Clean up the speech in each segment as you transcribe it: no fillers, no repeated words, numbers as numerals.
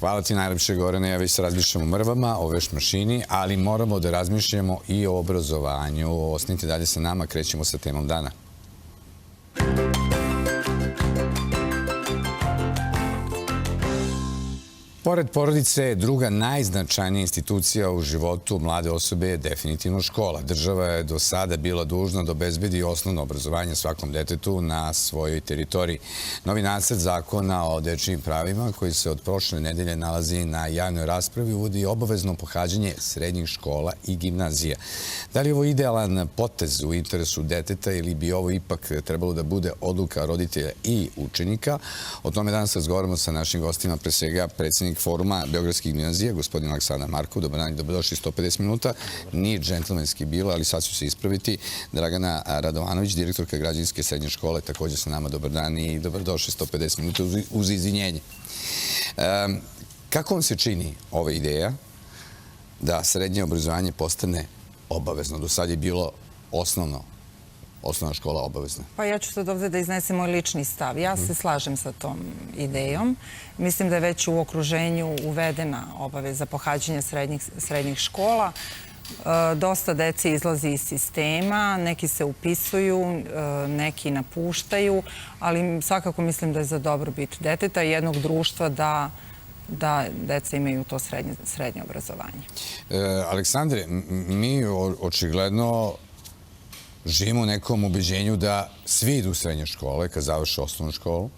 Hvala ti najlepše, Gorane. Ja već se razmišljam o mrvama, o veš mašini, ali moramo da razmišljamo i o obrazovanju. Ostanite dalje sa nama, krećemo sa temom dana. Pored porodice, druga najznačajnija institucija u životu mlade osobe je definitivno škola. Država je do sada bila dužna da obezbedi osnovno obrazovanje svakom detetu na svojoj teritoriji. Novi nacrt zakona o dečijim pravima, koji se od prošle nedelje nalazi na javnoj raspravi, uvodi obavezno pohađanje srednjih škola i gimnazija. Da li je ovo idealan potez u interesu deteta ili bi ovo ipak trebalo da bude odluka roditelja i učenika? O tome danas razgovaramo sa našim gostima, pre svega predsjednik Foruma Beogradskih gimnazija, gospodin Aleksandar Markov. Dobar dan i dobrodošli 150 minuta. Nije džentlmenski bilo, ali sad ću se ispraviti. Dragana Radovanović, direktorka Građanske srednje škole, također sa nama. Dobar dan i dobrodošli 150 minuta uz izvinjenje. Kako vam se čini ova ideja da srednje obrazovanje postane obavezno? Do sad je bilo osnovna škola obavezna. Pa ja ću sad ovdje da iznesem moj lični stav. Ja se slažem sa tom idejom. Mislim da je već u okruženju uvedena obaveza pohađanja srednjih škola. Dosta dece izlazi iz sistema, neki se upisuju, neki napuštaju, ali svakako mislim da je za dobrobit deteta i jednog društva da deca imaju to srednje obrazovanje. Aleksandre, mi očigledno živimo u nekom ubeđenju da svi idu u srednje škole kad završe osnovnu školu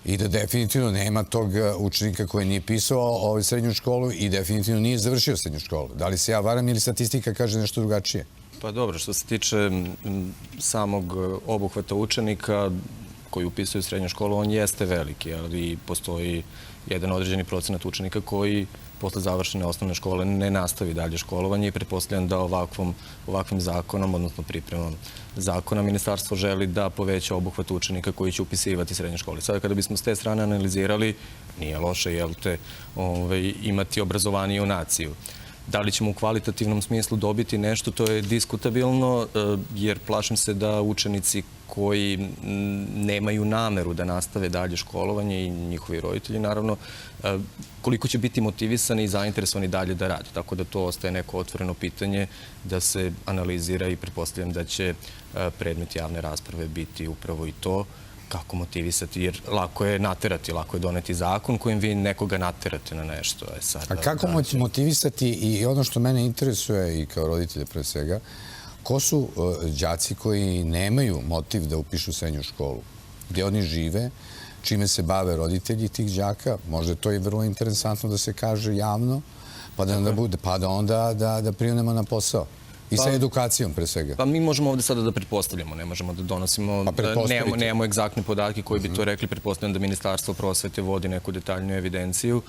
i da definitivno nema tog učenika koji nije pisao srednju školu i definitivno nije završio srednju školu. Da li se ja varam ili statistika kaže nešto drugačije? Pa dobro, što se tiče samog obuhvata učenika koji upisuju srednju školu, on jeste veliki, ali postoji jedan određeni procenat učenika koji posle završene osnovne škole ne nastavi dalje školovanje i pretpostavljam da ovakvim zakonom, odnosno pripremom zakona, ministarstvo želi da poveća obuhvat učenika koji će upisivati srednje škole. Sada kada bismo s te strane analizirali, nije loše imati obrazovaniju naciju. Da li ćemo u kvalitativnom smislu dobiti nešto, to je diskutabilno, jer plašim se da učenici koji nemaju nameru da nastave dalje školovanje i njihovi roditelji, naravno, koliko će biti motivisani i zainteresovani dalje da rade. Tako da to ostaje neko otvoreno pitanje da se analizira i pretpostavljam da će predmet javne rasprave biti upravo i to, kako motivisati, jer lako je naterati, lako je doneti zakon kojim vi nekoga naterate na nešto. A kako motivisati i ono što mene interesuje i kao roditelje pre svega, ko su đaci koji nemaju motiv da upišu srednju školu? Gde oni žive? Čime se bave roditelji tih đaka? Možda to je vrlo interesantno da se kaže javno, pa da onda da primemo na posao. I sa edukacijom, pre svega. Pa mi možemo ovdje sada da pretpostavljamo, ne možemo da donosimo, nemamo egzaktne podatke koji bi to rekli, pretpostavljam da Ministarstvo prosvete vodi neku detaljnu evidenciju.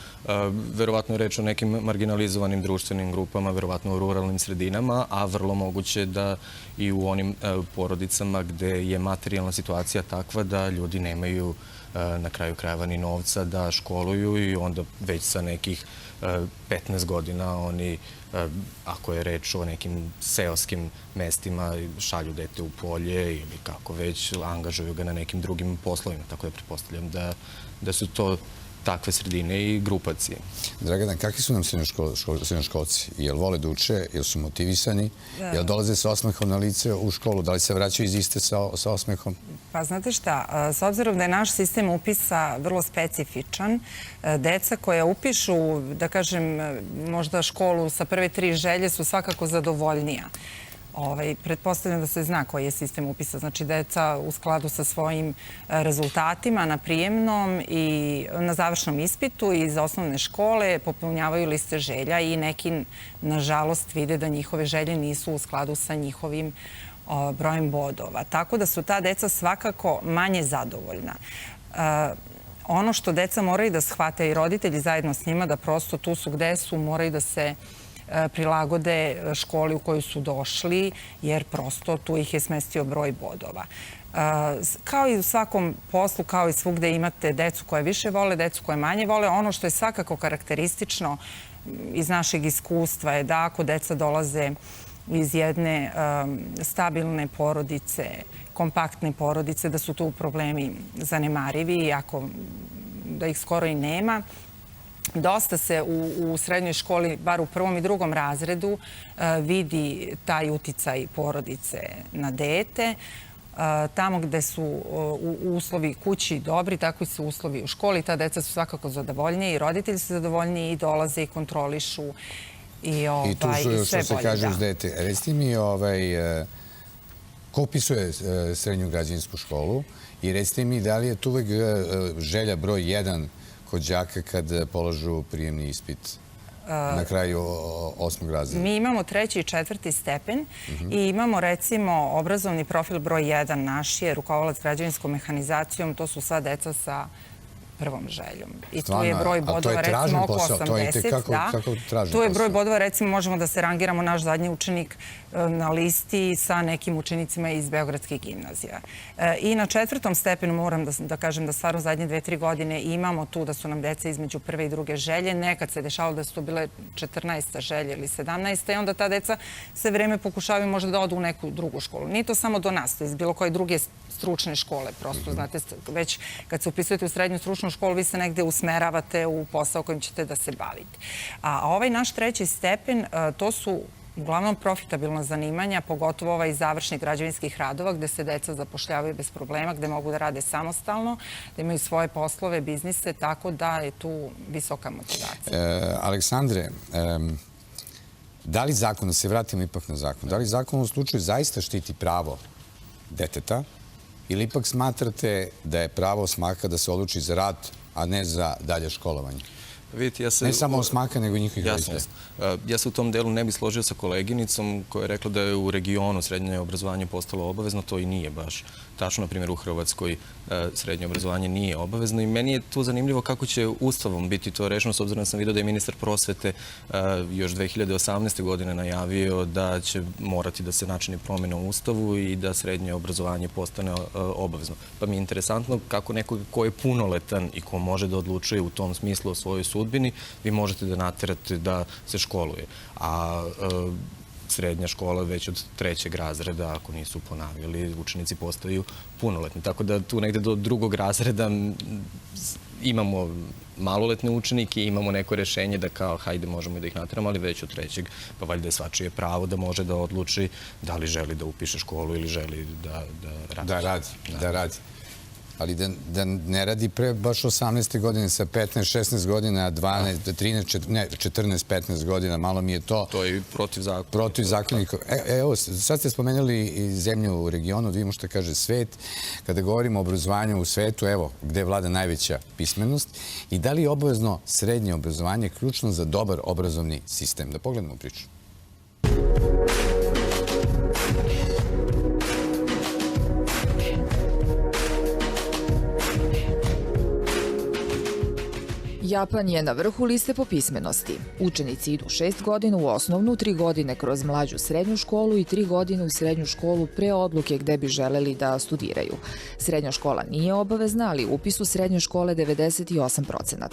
Verovatno je reč o nekim marginalizovanim društvenim grupama, verovatno u ruralnim sredinama, a vrlo moguće da i u onim porodicama gde je materijalna situacija takva da ljudi nemaju na kraju krajeva ni novca da školuju i onda već sa nekih 15 godina oni, ako je reč o nekim seoskim mestima, šalju dete u polje ili kako već, angažuju ga na nekim drugim poslovima. Tako da pretpostavljam da su to takve sredine i grupacije. Dragana, kakvi su nam srednjoškolci? Jel vole da uče? Jel su motivisani? Jel dolaze sa osmehom na lice u školu? Da li se vraćaju iz iste sa osmehom? Pa znate šta, s obzirom da je naš sistem upisa vrlo specifičan, deca koja upišu, da kažem, možda školu sa prve 3 želje su svakako zadovoljnija. Pretpostavljam da se zna koji je sistem upisa. Znači, deca u skladu sa svojim rezultatima na prijemnom i na završnom ispitu iz osnovne škole popunjavaju liste želja i neki, nažalost, vide da njihove želje nisu u skladu sa njihovim brojem bodova. Tako da su ta deca svakako manje zadovoljna. Ono što deca moraju da shvate i roditelji zajedno s njima, da prosto tu su gde su, moraju da se prilagode školi u koju su došli, jer prosto tu ih je smestio broj bodova. Kao i u svakom poslu, kao i svugde imate decu koje više vole, decu koje manje vole. Ono što je svakako karakteristično iz našeg iskustva je da ako deca dolaze iz jedne stabilne porodice, kompaktne porodice, da su tu problemi zanemarivi, iako da ih skoro i nema. dosta se u srednjoj školi, bar u prvom i drugom razredu, vidi taj uticaj porodice na dete. Tamo gde su uslovi kući dobri, tako su uslovi u školi. Ta deca su svakako zadovoljniji i roditelji su zadovoljniji i dolaze i kontrolišu i tu su, sve što se bolje. kaže, uz dete. Recite mi, ko upisuje srednju građevinsku školu i recite mi da li je tu uvek želja broj 1 kod đaka kad polažu prijemni ispit na kraju 8. razreda? Mi imamo 3. i 4. stepen i imamo recimo obrazovni profil broj 1 naš je rukovalac građevinskom mehanizacijom, to su sva deca sa prvom željom. I tu je broj bodova recimo oko 80. Tu je broj bodova, recimo možemo da se rangiramo naš zadnji učenik na listi sa nekim učenicima iz Beogradskih gimnazija. I na 4. stepenu moram da kažem da stvarno zadnje 2-3 godine imamo tu da su nam deca između prve i druge želje. Nekad se dešavalo da su to bile 14. želje ili 17. i onda ta deca sve vreme pokušavaju možda da odu u neku drugu školu. Nije to samo do nas, to je iz bilo koje druge stručne škole. Prosto, znate, već kad se upisujete u srednju stručnu školu, vi se negde usmeravate u posao kojim ćete da se bavite. A ovaj naš 3. stepen, to su uglavnom profitabilna zanimanja, pogotovo ovaj završnih građevinskih radova gde se deca zapošljavaju bez problema, gde mogu da rade samostalno, da imaju svoje poslove, biznise, tako da je tu visoka motivacija. Aleksandre, da li zakon, da se vratimo ipak na zakon, da li zakon u slučaju zaista štiti pravo deteta ili ipak smatrate da je pravo smaka da se odluči za rad, a ne za dalje školovanje? Vidite, Ne samo smaka, nego i njihovih roditelja. Ja se u tom delu ne bih složio sa koleginicom koja je rekla da je u regionu srednje obrazovanje postalo obavezno. To i nije baš tačno. Na primjer, u Hrvatskoj srednje obrazovanje nije obavezno i meni je tu zanimljivo kako će Ustavom biti to rešeno, s obzirom da sam vidio da je ministar prosvete još 2018. godine najavio da će morati da se načini promjena u Ustavu i da srednje obrazovanje postane obavezno. Pa mi je interesantno kako nekog ko je punoletan i ko može da odlučuje u tom smislu o svojoj sudbini, vi možete da naterate da se školuje. A srednja škola već od 3. razreda, ako nisu ponavljali, učenici postaju punoletni. Tako da tu negde do 2. razreda imamo maloletne učenike, imamo neko rešenje da kao hajde možemo i da ih nateramo, ali već od 3. pa valjda je svačije pravo da može da odluči da li želi da upiše školu ili želi da radi. Da radi. Ali da ne radi pre baš 18. godine sa 15, 16 godina, 12, 13, ne, 14, 15 godina, malo mi je to... To je protiv zakonika. Evo, sad ste spomenuli i zemlju u regionu, da vidimo što kaže svet. Kada govorimo o obrazovanju u svetu, evo, gde vlada najveća pismenost i da li je obavezno srednje obrazovanje ključno za dobar obrazovni sistem? Da pogledamo priču. Japan je na vrhu liste po pismenosti. Učenici idu 6 godina u osnovnu, 3 godine kroz mlađu srednju školu i 3 godine u srednju školu pre odluke gde bi želeli da studiraju. Srednja škola nije obavezna, ali upis u srednje škole 98%.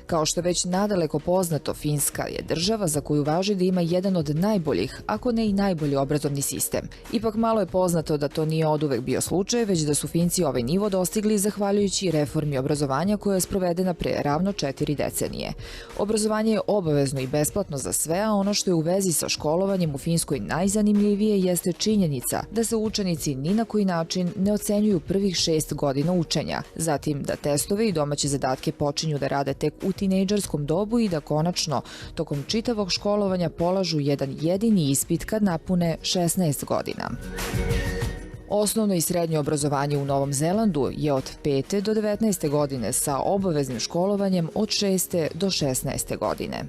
Kao što je već nadaleko poznato, Finska je država za koju važi da ima jedan od najboljih, ako ne i najbolji obrazovni sistem. Ipak malo je poznato da to nije oduvek bio slučaj, već da su Finci ovaj nivo dostigli zahvaljujući reformi obrazovanja koja je sprovedena pre ravno 4 decenije. Obrazovanje je obavezno i besplatno za sve, a ono što je u vezi sa školovanjem u Finskoj najzanimljivije jeste činjenica da se učenici ni na koji način ne ocenjuju prvih 6 godina učenja, zatim da testove i domaće zadatke počinju da rade tek u tinejdžerskom dobu i da konačno tokom čitavog školovanja polažu jedan jedini ispit kad napune 16 godina. Osnovno i srednje obrazovanje u Novom Zelandu je od 5. do 19. godine sa obaveznim školovanjem od 6. do 16. godine.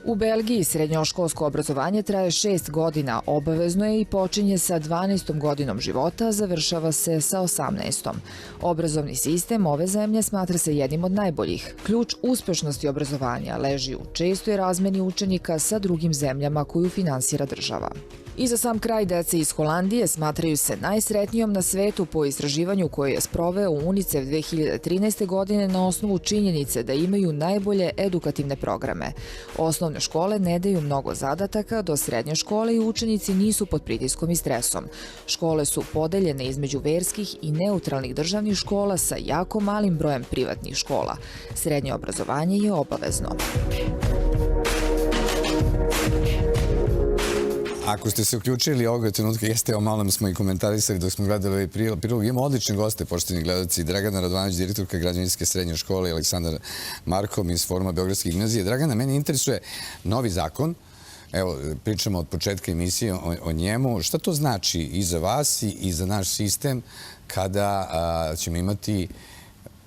U Belgiji srednjoškolsko obrazovanje traje 6 godina, obavezno je i počinje sa 12. godinom života, završava se sa 18. Obrazovni sistem ove zemlje smatra se jednim od najboljih. Ključ uspešnosti obrazovanja leži u čestoj razmeni učenika sa drugim zemljama koju finansira država. I za sam kraj, dece iz Holandije smatraju se najsretnijom na svetu po istraživanju koje je sproveo UNICEF 2013. godine na osnovu činjenice da imaju najbolje edukativne programe. Osnovne škole ne daju mnogo zadataka, do srednje škole i učenici nisu pod pritiskom i stresom. Škole su podeljene između verskih i neutralnih državnih škola sa jako malim brojem privatnih škola. Srednje obrazovanje je obavezno. Ako ste se uključili ovoga trenutka, jeste, o malom smo i komentarisali dok smo gledali ovaj prilog. Imamo odlične goste, poštovani gledalci. Dragana Radovanović, direktorka Građevinske srednje škole, i Aleksandar Markom iz Foruma Beogradske gimnazije. Dragana, mene interesuje novi zakon. Evo, pričamo od početka emisije o njemu. Šta to znači i za vas i za naš sistem kada ćemo imati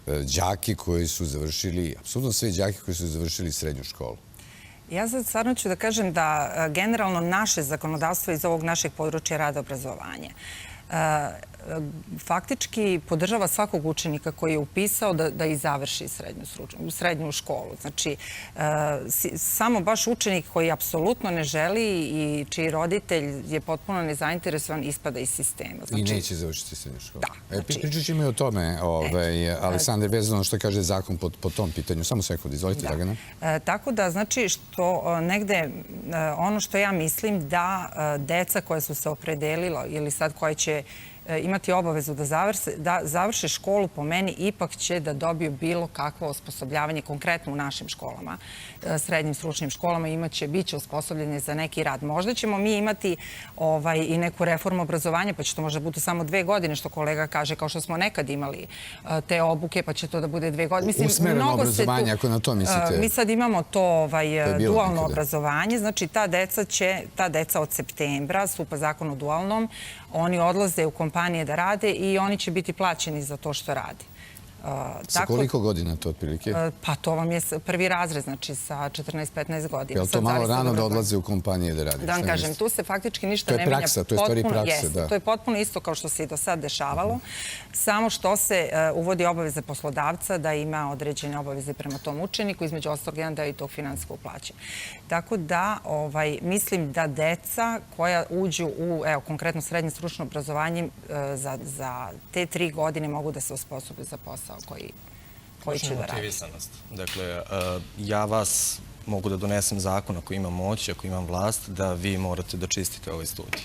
đake koji su završili, apsolutno sve đake koji su završili srednju školu? Ja sad stvarno ću da kažem da generalno naše zakonodavstvo iz ovog našeg područja rada obrazovanja faktički podržava svakog učenika koji je upisao da i završi srednju školu. Znači, samo baš učenik koji apsolutno ne želi i čiji roditelj je potpuno nezainteresovan ispada iz sistema. I neće završiti srednju školu. Da. Pričat ćemo i o tome, Aleksandar, vezano što kaže zakon po tom pitanju. Samo sekund, izvolite, Dragana. Tako da, znači, što negde, ono što ja mislim da deca koja su se opredelila ili sad koja će imati obavezu da završe školu, po meni ipak će da dobiju bilo kakvo osposobljavanje, konkretno u našim školama, srednjim stručnim školama, biće osposobljeni za neki rad. Možda ćemo mi imati i neku reformu obrazovanja, pa će to možda biti samo 2 godine, što kolega kaže, kao što smo nekad imali te obuke, pa će to da bude 2 godine. Usmereno obrazovanje, ako na to mislite? Mi sad imamo to dualno obrazovanje, znači ta deca od septembra, stupa zakon o dualnom, oni odlaze u kompanije da rade i oni će biti plaćeni za to što rade. Sa koliko godina to otprilike? Pa to vam je prvi razred, znači sa 14-15 godina. Je li to malo rano da odlaze u kompanije da rade? Da vam kažem, tu se faktički ništa ne menja. To je praksa, to je stvari prakse, da. To je potpuno isto kao što se i do sad dešavalo, samo što se uvodi obaveza poslodavca da ima određene obaveze prema tom učeniku, između ostalog jedan deo i tog finansijskog plaćanja. Tako da mislim da deca koja uđu u, konkretno srednje stručno obrazovanje za te 3 godine mogu da se osposobe za posao koji će da radi. Dakle, ja vas mogu da donesem zakon ako imam moć, ako imam vlast, da vi morate da čistite ove studije.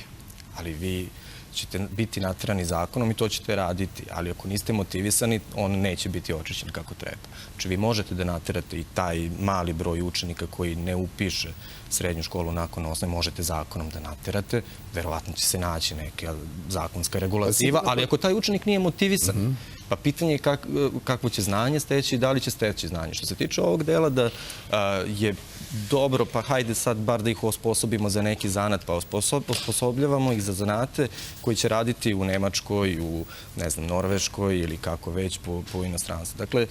Ali vi ćete biti naterani zakonom i to ćete raditi. Ali ako niste motivisani, on neće biti očišćen kako treba. Znači, vi možete da naterate i taj mali broj učenika koji ne upiše srednju školu nakon osnovne, možete zakonom da naterate. Verovatno će se naći neka zakonska regulativa, ali ako taj učenik nije motivisan, pa pitanje je kakvo će znanje steći i da li će steći znanje. Što se tiče ovog dela da je dobro, pa hajde sad bar da ih osposobimo za neki zanat, pa osposobljavamo ih za zanate koji će raditi u Nemačkoj, u, ne znam, Norveškoj ili kako već po inostranstvu. Dakle,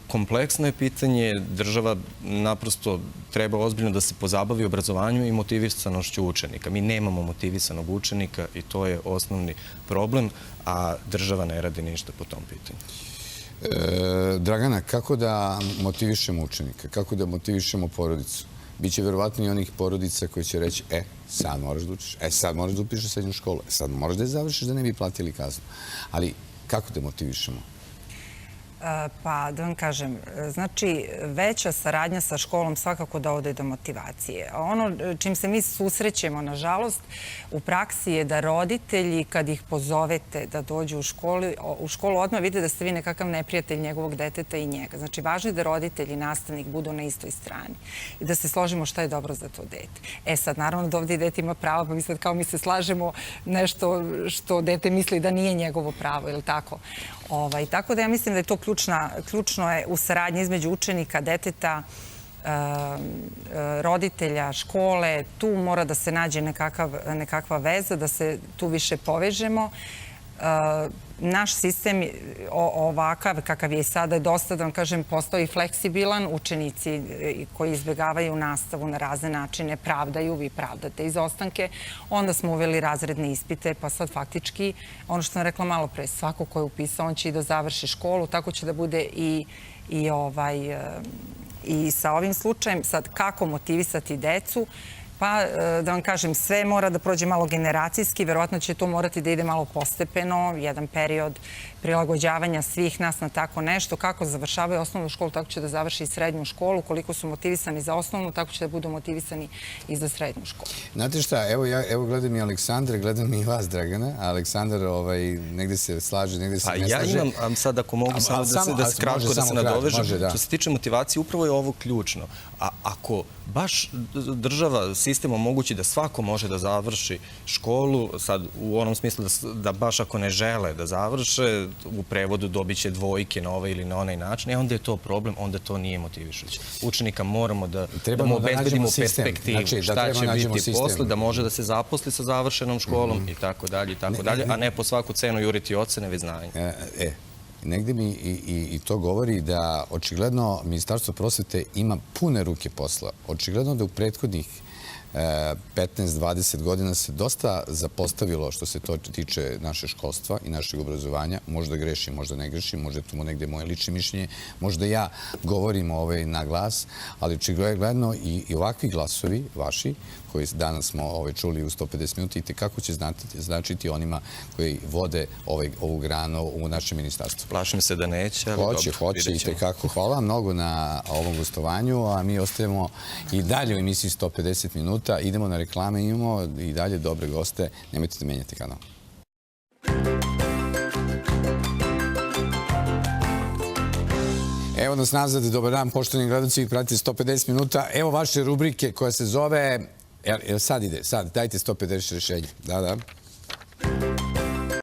kompleksno je pitanje, država naprosto treba ozbiljno da se pozabavi obrazovanjem i motivisanošću učenika. Mi nemamo motivisanog učenika i to je osnovni problem, a država ne radi ništa po tom pitanju. Dragana, kako da motivišemo učenika? Kako da motivišemo porodicu? Biće verovatno i onih porodica koji će reći, sad moraš da učiš, sad moraš da upišeš srednju školu, sad moraš da je završiš da ne bi platili kaznu. Ali kako da motivišemo? Pa, da vam kažem, znači veća saradnja sa školom svakako dovodi do motivacije. Ono čim se mi susrećemo, nažalost, u praksi je da roditelji, kad ih pozovete da dođu u školu, odmah vide da ste vi nekakav neprijatelj njegovog deteta i njega. Znači, važno je da roditelji i nastavnik budu na istoj strani i da se složimo šta je dobro za to dete. Sad, naravno da ovdje i dete ima pravo, pa mi sad kao mi se slažemo nešto što dete misli da nije njegovo pravo, ili tako? Tako da ja mislim da je to ključno je u saradnji između učenika, deteta, roditelja, škole. Tu mora da se nađe nekakva veza, da se tu više povežemo. Naš sistem ovakav kakav je i sada je dosta, da vam kažem, postao i fleksibilan. Učenici koji izbjegavaju nastavu na razne načine pravdaju, vi pravdate izostanke. Onda smo uveli razredne ispite, pa sad faktički, ono što sam rekla malo pre, svako ko je upisao, on će i da završi školu, tako će da bude i sa ovim slučajem. Sad, kako motivisati decu? Pa, da vam kažem, sve mora da prođe malo generacijski, verovatno će to morati da ide malo postepeno, jedan period prilagođavanja svih nas na tako nešto. Kako završavaju osnovnu školu, tako će da završi i srednju školu. Koliko su motivisani za osnovnu, tako će da budu motivisani i za srednju školu. Znate šta, evo gledam i Aleksandra, gledam i vas, Dragana. Aleksandar negde se slaže, negde se ne slaže. Ja imam sad, ako mogu, samo da se kratko da se nadovežem. Što se tiče motivacije, upravo je ovo ključno. A ako baš država, sistem omogući da svako može da završi školu, sad u onom smislu da baš ako ne žele da završe, u prevodu dobit će dvojke na ovaj ili na onaj način, onda je to problem, onda to nije motivišuće. Učenika moramo da mu obezbedimo perspektivu, šta će biti posle, da može da se zaposli sa završenom školom i tako dalje, a ne po svaku cenu juriti ocene, već znanje. Negde mi i to govori da očigledno Ministarstvo prosvete ima pune ruke posla. Očigledno da u prethodnih 15-20 godina se dosta zapostavilo što se to tiče naše školstva i našeg obrazovanja. Možda grešim, možda ne grešim, možda je tu negde moje lično mišljenje, možda ja govorim na glas, ali očigledno i ovakvi glasovi vaši, koji danas smo čuli u 150 minuta, i tekako će značiti onima koji vode ovu granu u našem ministarstvu. Plašim se da neće, ali dobro, Hoće i tekako. Hvala vam mnogo na ovom gostovanju, a mi ostajemo i dalje u emisiji 150 minuta. Idemo na reklame, imamo i dalje dobre goste. Nemojte da menjate kanal. Evo nas nazad, dobar dan, poštovani gledalci, pratite 150 minuta. Evo vaše rubrike koja se zove... Sad ide, dajte 150 rešenja. Da.